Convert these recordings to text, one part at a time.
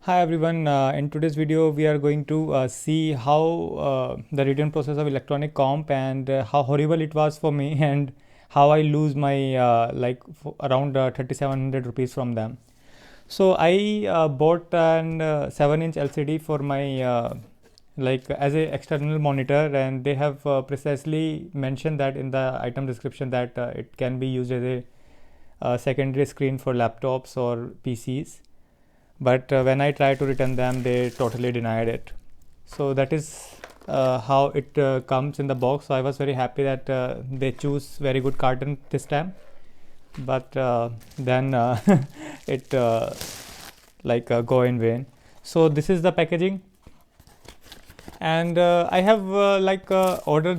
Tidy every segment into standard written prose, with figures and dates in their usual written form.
Hi everyone, in today's video we are going to see how the return process of electronic comp and how horrible it was for me and how I lose my around 3700 rupees from them. So I bought an 7-inch LCD for my as a external monitor, and they have precisely mentioned that in the item description that it can be used as a secondary screen for laptops or PCs, but when I tried to return them, they totally denied it. So that is how it comes in the box. So I was very happy that they choose very good carton this time, but then it go in vain. So this is the packaging, and I have order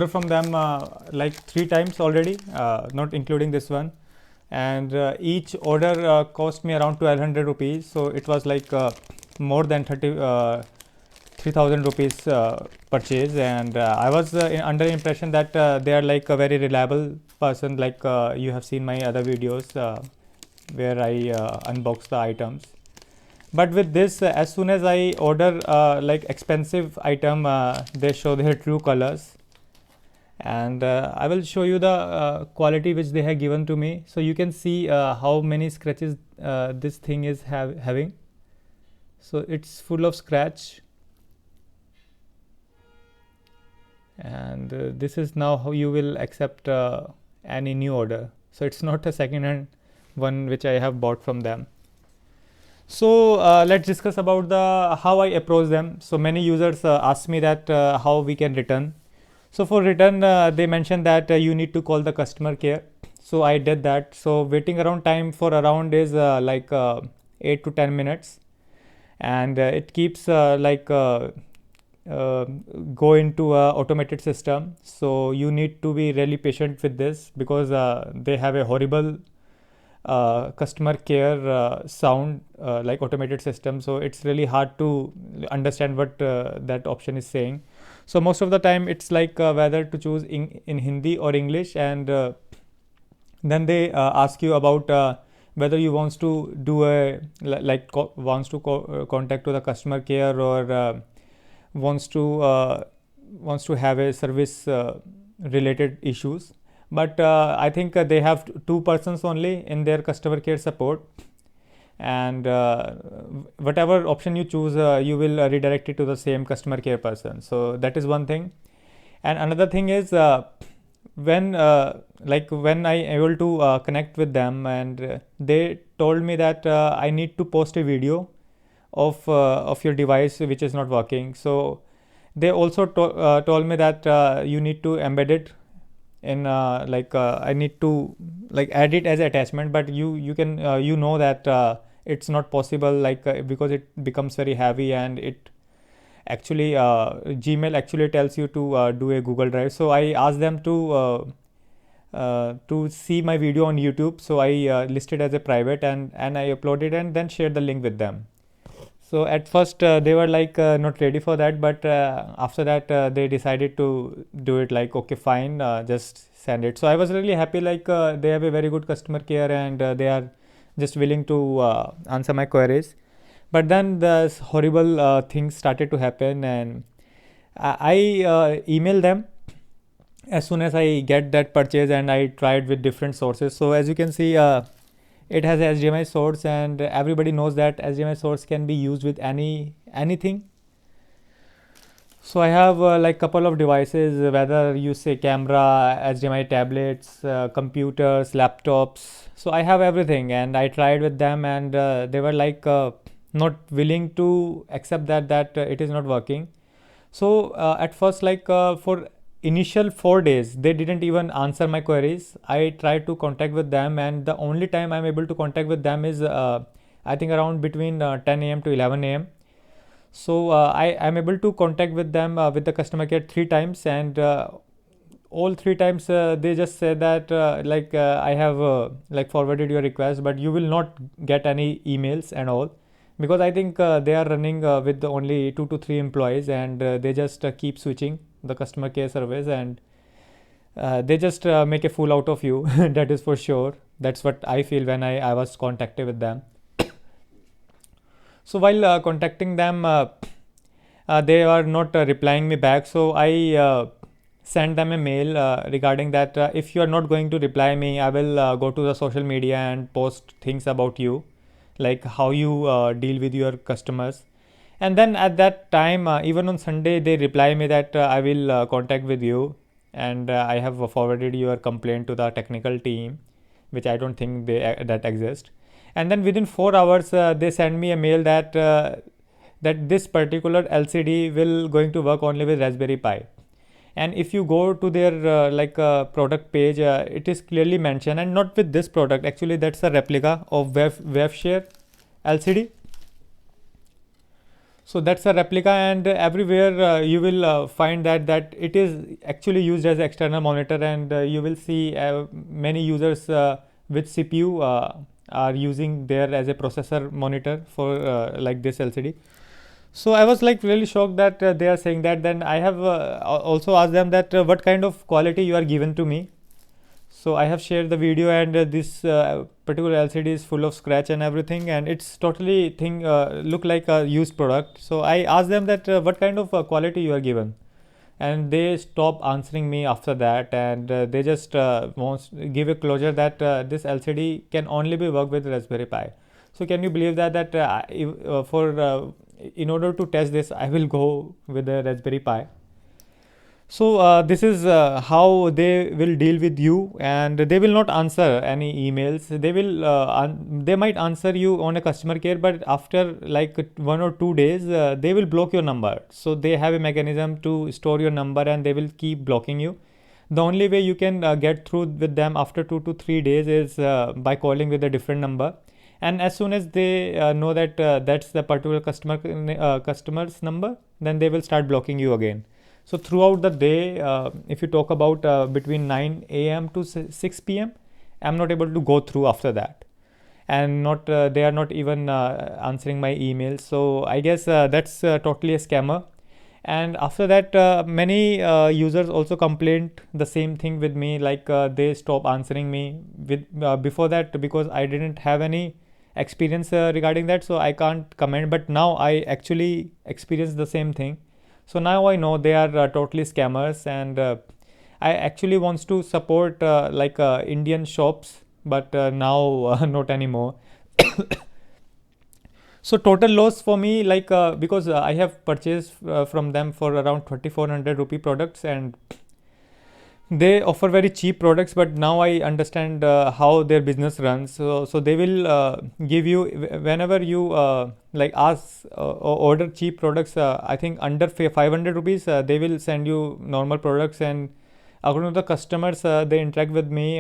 from them like 3 times already, not including this one, and each order cost me around 1200 rupees, so it was more than 3000 rupees purchase. And I was under impression that they are like a very reliable person, you have seen my other videos where I unbox the items. But with this, as soon as I order expensive item, they show their true colors. And I will show you the quality which they have given to me, so you can see how many scratches this thing is having. So it's full of scratch, and this is now how you will accept any new order. So it's not a second hand one which I have bought from them. So let's discuss about the how I approach them. So many users ask me that how we can return. So for return, they mentioned that you need to call the customer care. So I did that. So waiting around time for around is 8 to 10 minutes, and it keeps go into a automated system. So you need to be really patient with this, because they have a horrible customer care sound, like automated system. So it's really hard to understand what that option is saying. So most of the time it's whether to choose in Hindi or English, and then they ask you about whether you wants to do a contact to the customer care, or wants to have a service related issues. But I think they have two persons only in their customer care support, and whatever option you choose, you will redirect it to the same customer care person. So that is one thing. And another thing is when I able to connect with them, and they told me that I need to post a video of your device which is not working. So they also told me that you need to embed it in I need to add it as attachment, but you can that it's not possible, because it becomes very heavy, and it actually Gmail actually tells you to do a Google Drive. So I asked them to see my video on YouTube. So I listed as a private, and I uploaded and then shared the link with them. So at first they were not ready for that, but after that they decided to do it, okay, fine, just send it. So I was really happy, they have a very good customer care, and they are just willing to answer my queries. But then the horrible things started to happen, and I emailed them as soon as I get that purchase, and I tried with different sources. So as you can see, it has HDMI source, and everybody knows that HDMI source can be used with anything. So I have couple of devices, whether you say camera, HDMI tablets, computers, laptops. So I have everything, and I tried with them, and they were not willing to accept that it is not working. So at first, for initial 4 days, they didn't even answer my queries. I tried to contact with them, and the only time I'm able to contact with them is I think around between 10 a.m. to 11 a.m. So I am able to contact with them with the customer care 3 times, and all 3 times they just said that I have forwarded your request, but you will not get any emails and all, because I think they are running with only 2 to 3 employees, and they just keep switching the customer care service, and they just make a fool out of you. That is for sure. That's what I feel when I was contacted with them. So while contacting them, they are not replying me back. So I sent them a mail regarding that if you are not going to reply me, I will go to the social media and post things about you, like how you deal with your customers. And then at that time, even on Sunday, they reply me that I will contact with you, and I have forwarded your complaint to the technical team, which I don't think that exist. And then within 4 hours, they send me a mail that that this particular LCD will going to work only with Raspberry Pi. And if you go to their product page, it is clearly mentioned, and not with this product. Actually, that's a replica of WaveShare LCD. So that's a replica, and everywhere you will find that it is actually used as external monitor, and you will see many users with CPU are using there as a processor monitor for like this LCD. So I was like really shocked that they are saying that. Then I have also asked them that what kind of quality you are given to me. So I have shared the video, and this particular LCD is full of scratch and everything, and it's totally look like a used product. So I asked them that what kind of quality you are given, and they stop answering me after that, and they just want give a closure that this LCD can only be worked with Raspberry Pi. So can you believe that in order to test this, I will go with the Raspberry Pi. So this is how they will deal with you, and they will not answer any emails. They might answer you on a customer care, but after like 1 or 2 days, they will block your number. So they have a mechanism to store your number, and they will keep blocking you. The only way you can get through with them after 2 to 3 days is by calling with a different number. And as soon as they know that that's the particular customer's number, then they will start blocking you again. So throughout the day, if you talk about between 9 a.m. to 6 p.m., I'm not able to go through after that, and not they are not even answering my emails. So I guess that's totally a scammer. And after that, many users also complained the same thing with me, like they stop answering me with before that, because I didn't have any experience regarding that, so I can't comment. But now I actually experienced the same thing. So now I know they are totally scammers, and I actually wants to support Indian shops, but now not anymore. So total loss for me, like because I have purchased from them for around 2400 rupee products, and they offer very cheap products. But now I understand how their business runs. So they will give you, whenever you ask or order cheap products, I think under 500 rupees, they will send you normal products. And according to the customers, they interact with me,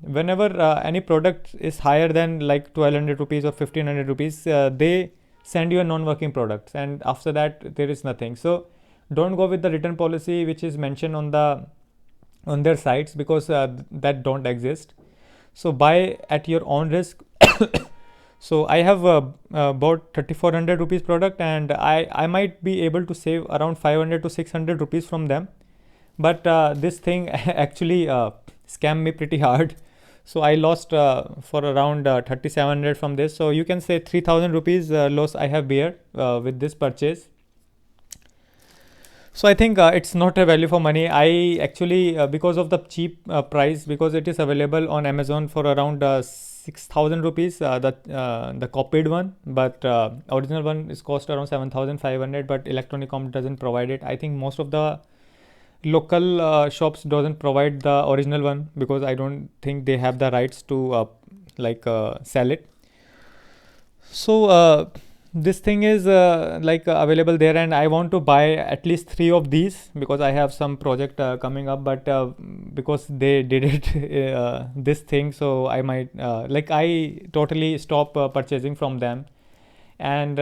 whenever any product is higher than like 1200 rupees or 1500 rupees, they send you a non-working product, and after that there is nothing. So don't go with the return policy which is mentioned on their sites, because that don't exist. So buy at your own risk. So I have bought 3400 rupees product, and I might be able to save around 500 to 600 rupees from them. But this thing actually scammed me pretty hard. So I lost for around 3700 from this. So you can say 3000 rupees loss I have bear with this purchase. So I think it's not a value for money. I actually because of the cheap price, because it is available on Amazon for around 6000 rupees, the copied one, but original one is cost around 7500, but Electronic Comp doesn't provide it. I think most of the local shops doesn't provide the original one, because I don't think they have the rights to sell it. So this thing is available there, and I want to buy at least 3 of these, because I have some project coming up. But because they did it this thing, so I might I totally stop purchasing from them. And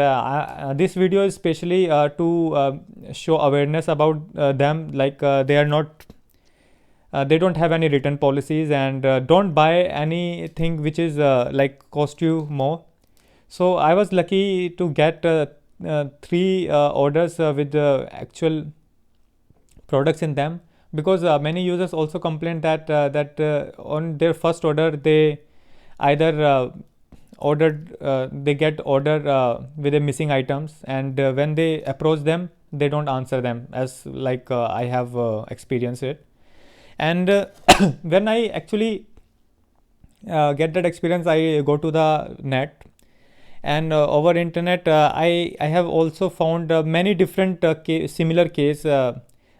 this video is specially to show awareness about them, they are not they don't have any return policies, and don't buy anything which is cost you more. So I was lucky to get 3 orders with the actual products in them, because many users also complained that on their first order they either they get order with the missing items, and when they approach them, they don't answer them, as like I have experienced it. And when I actually get that experience, I go to the net, and over internet I have also found many different similar case,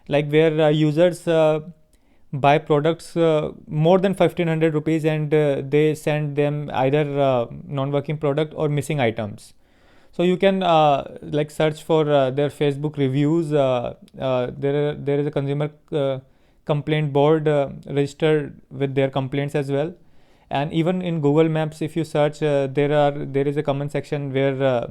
like where users buy products more than 1500 rupees, and they send them either non-working product or missing items. So you can like search for their Facebook reviews. There is a consumer complaint board registered with their complaints as well. And even in Google Maps, if you search, there is a comment section where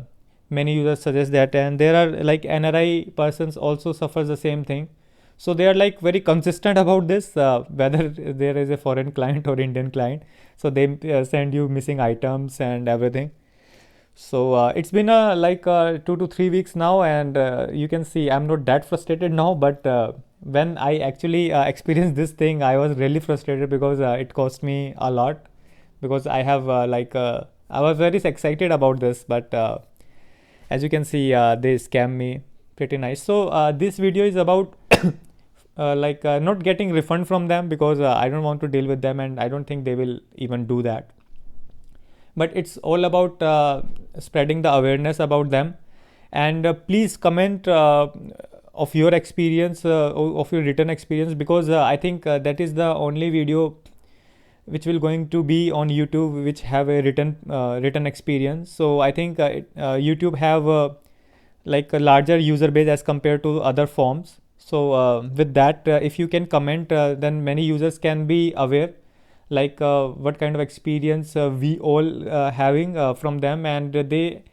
many users suggest that, and there are like NRI persons also suffers the same thing. So they are like very consistent about this, whether there is a foreign client or Indian client. So they send you missing items and everything. So it's been like 2 to 3 weeks now, and you can see I'm not that frustrated now. But when I actually experienced this thing, I was really frustrated because it cost me a lot. Because I have I was very excited about this, but as you can see, they scam me pretty nice. So this video is about not getting refund from them, because I don't want to deal with them, and I don't think they will even do that. But it's all about spreading the awareness about them. And please comment of your experience, of your return experience, because I think that is the only video which will going to be on YouTube which have a written experience. So I think YouTube have like a larger user base as compared to other forms. So with that, if you can comment, then many users can be aware like what kind of experience we all having from them, and they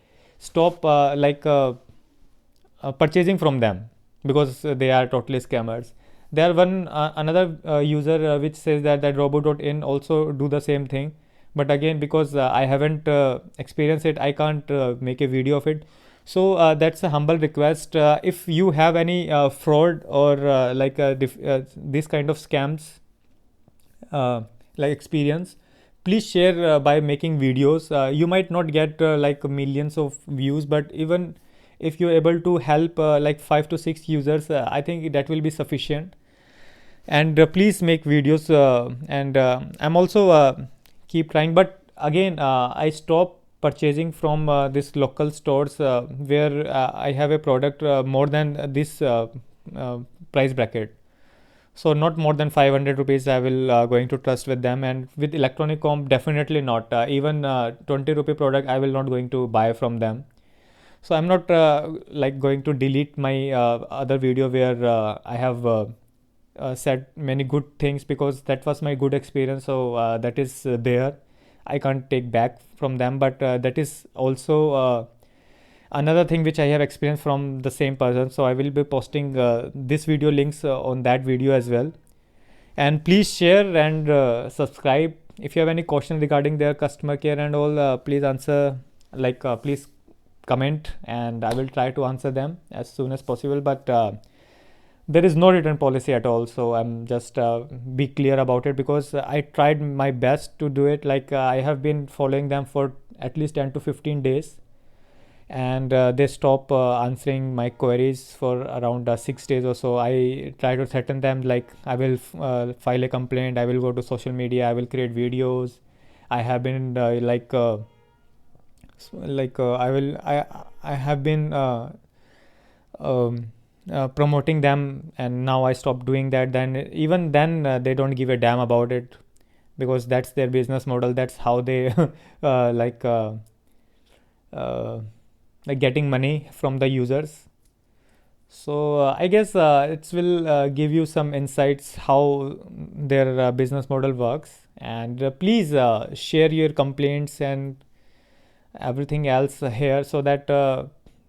stop purchasing from them, because they are totally scammers. There one another user which says that robo.in also do the same thing, but again, because I haven't experienced it, I can't make a video of it. So that's a humble request. If you have any fraud or this kind of scams like experience, please share by making videos. You might not get like millions of views, but even if you're able to help like 5 to 6 users, I think that will be sufficient. And please make videos, and I'm also keep trying. But again, I stop purchasing from this local stores where I have a product more than this price bracket. So not more than 500 rupees I will going to trust with them. And with electronic comp, definitely not. Even 20 rupee product I will not going to buy from them. So I'm not like going to delete my other video where I have said many good things, because that was my good experience. So that is there, I can't take back from them. But that is also another thing which I have experienced from the same person. So I will be posting this video links on that video as well. And please share and subscribe. If you have any question regarding their customer care and all, please answer, please comment, and I will try to answer them as soon as possible. But there is no return policy at all, so I'm just be clear about it, because I tried my best to do it. I have been following them for at least 10 to 15 days, and they stop answering my queries for around 6 days or so. I try to threaten them, like I will file a complaint, I will go to social media, I will create videos. I have been I have been promoting them, and now I stopped doing that. Then even then they don't give a damn about it, because that's their business model. That's how they like getting money from the users. So I guess it will give you some insights how their business model works. And please share your complaints and everything else here, so that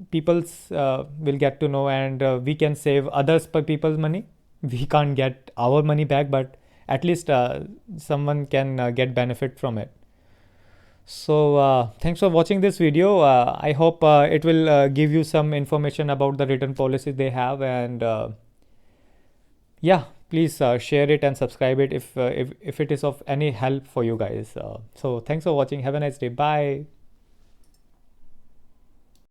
people will get to know, and we can save others people's money. We can't get our money back, but at least someone can get benefit from it. So thanks for watching this video. I hope it will give you some information about the return policy they have. And yeah, please share it and subscribe it if it is of any help for you guys. So thanks for watching. Have a nice day. Bye.